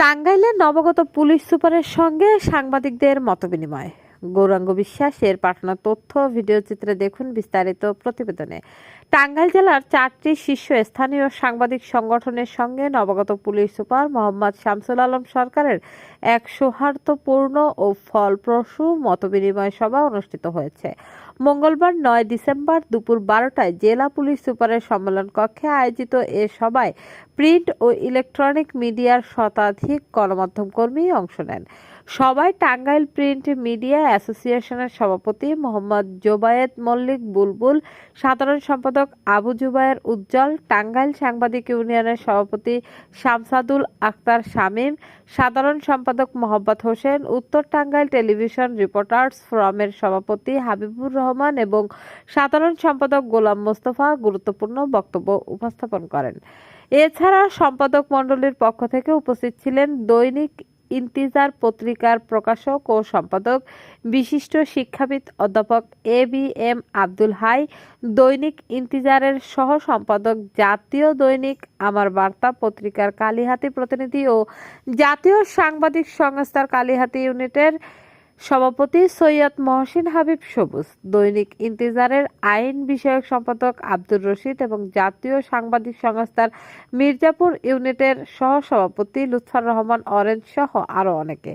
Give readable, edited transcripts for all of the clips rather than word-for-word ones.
টাঙ্গাইলের নবাগত পুলিশ সুপারের সঙ্গে সাংবাদিকদের মতবিনিময়। গৌরাঙ্গ বিশ্বাস এর পাঠানো তথ্য ভিডিও চিত্রে দেখুন বিস্তারিত প্রতিবেদনে। টাঙ্গাইল জেলার 4টি শীর্ষস্থানীয় সাংবাদিক সংগঠনের সঙ্গে নবাগত পুলিশ সুপার মোহাম্মদ শামসুল আলম সরকারের এক সৌহার্দ্যপূর্ণ ও ফলপ্রসূ মতবিনিময় সভা অনুষ্ঠিত হয়েছে। মঙ্গলবার 9 ডিসেম্বর দুপুর 12টায় জেলা পুলিশ সুপারের সম্মেলন কক্ষে আয়োজিত এ সভায় প্রিন্ট ও ইলেকট্রনিক মিডিয়ার শতাধিক গণমাধ্যম কর্মী অংশ নেন। সভায় টাঙ্গাইল প্রিন্ট মিডিয়া অ্যাসোসিয়েশনের সভাপতি মোহাম্মদ জোবায়েদ মল্লিক বুলবুল, সাধারণ সম্পাদক আবু জুবায়ের উজ্জ্বল, টাঙ্গাইল সাংবাদিক ইউনিয়নের সভাপতি শামসাদুল আক্তার শামীম, সাধারণ সম্পাদক মোহাম্মদ হোসেন, উত্তর টাঙ্গাইল টেলিভিশন রিপোর্টার্স ফোরামের সভাপতি হাবিবুর রহমান এবং সাধারণ সম্পাদক গোলাম মোস্তফা গুরুত্বপূর্ণ বক্তব্য উপস্থাপন করেন। এছাড়া সম্পাদক মণ্ডলীর পক্ষ থেকে উপস্থিত ছিলেন দৈনিক ইন্তিজার পত্রিকার প্রকাশক ও সম্পাদক বিশিষ্ট শিক্ষাবিদ অধ্যাপক ABM আব্দুল হাই, দৈনিক ইন্তিজারের সহ সম্পাদক, জাতীয় দৈনিক আমার বার্তা পত্রিকার কালিহাতী প্রতিনিধি ও জাতীয় সাংবাদিক সংস্থার কালিহাতী ইউনিটের সভাপতি সৈয়দ মহসিন হাবিব সবুজ, দৈনিক ইন্তিজারের আইন বিষয়ক সম্পাদক আব্দুর রশিদ এবং জাতীয় সাংবাদিক সংস্থার মির্জাপুর ইউনিটের সহ-সভাপতি লুৎফর রহমান অরেঞ্জ সহ আরও অনেকে।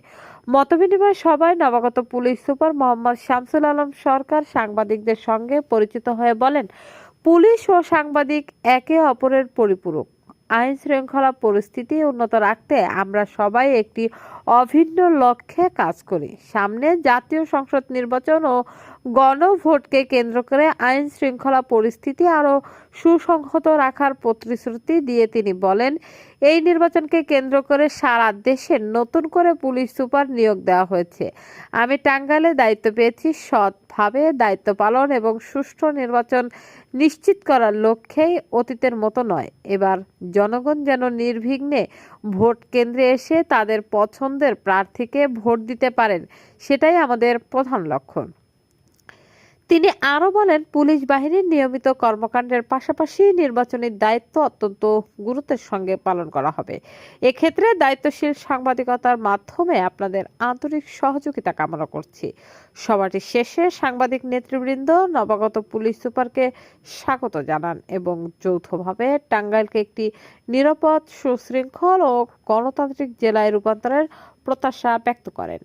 মতবিনিময় সভায় নবাগত পুলিশ সুপার মোহাম্মদ শামসুল আলম সরকার সাংবাদিকদের সঙ্গে পরিচিত হয়ে বলেন, পুলিশ ও সাংবাদিক একে অপরের পরিপূরক। আইন শৃঙ্খলা পরিস্থিতি উন্নত রাখতে আমরা সবাই একটি অভিন্ন লক্ষ্যে কাজ করি। সামনে জাতীয় সংসদ নির্বাচন ও গণভোটকে কেন্দ্র করে আইন শৃঙ্খলা পরিস্থিতি আরও সুসংহত রাখার প্রতিশ্রুতি দিয়ে তিনি বলেন, এই নির্বাচনকে কেন্দ্র করে সারা দেশে নতুন করে পুলিশ সুপার নিয়োগ দেওয়া হয়েছে। আমি টাঙ্গাইলে দায়িত্ব পেয়েছি সৎভাবে দায়িত্ব পালন এবং সুষ্ঠু নির্বাচন নিশ্চিত করার লক্ষ্যেই, অতীতের মতো নয়। এবার জনগণ যেন নির্বিঘ্নে ভোট কেন্দ্রে এসে তাদের পছন্দের প্রার্থীকে ভোট দিতে পারেন, সেটাই আমাদের প্রধান লক্ষ্য। তিনি আরও বলেন, পুলিশ বাহিনীর নিয়মিত কর্মকাণ্ডের পাশাপাশি নির্বাচনী দায়িত্ব অত্যন্ত গুরুত্বের সঙ্গে পালন করা হবে। এক্ষেত্রে দায়িত্বশীল সাংবাদিকতার মাধ্যমে আপনাদের আন্তরিক সহযোগিতা কামনা করছি। সভাটি শেষে সাংবাদিক নেতৃবৃন্দ নবাগত পুলিশ সুপারকে স্বাগত জানান এবং যৌথভাবে টাঙ্গাইলকে একটি নিরাপদ, সুশৃঙ্খল ও গণতান্ত্রিক জেলায় রূপান্তরের প্রত্যাশা ব্যক্ত করেন।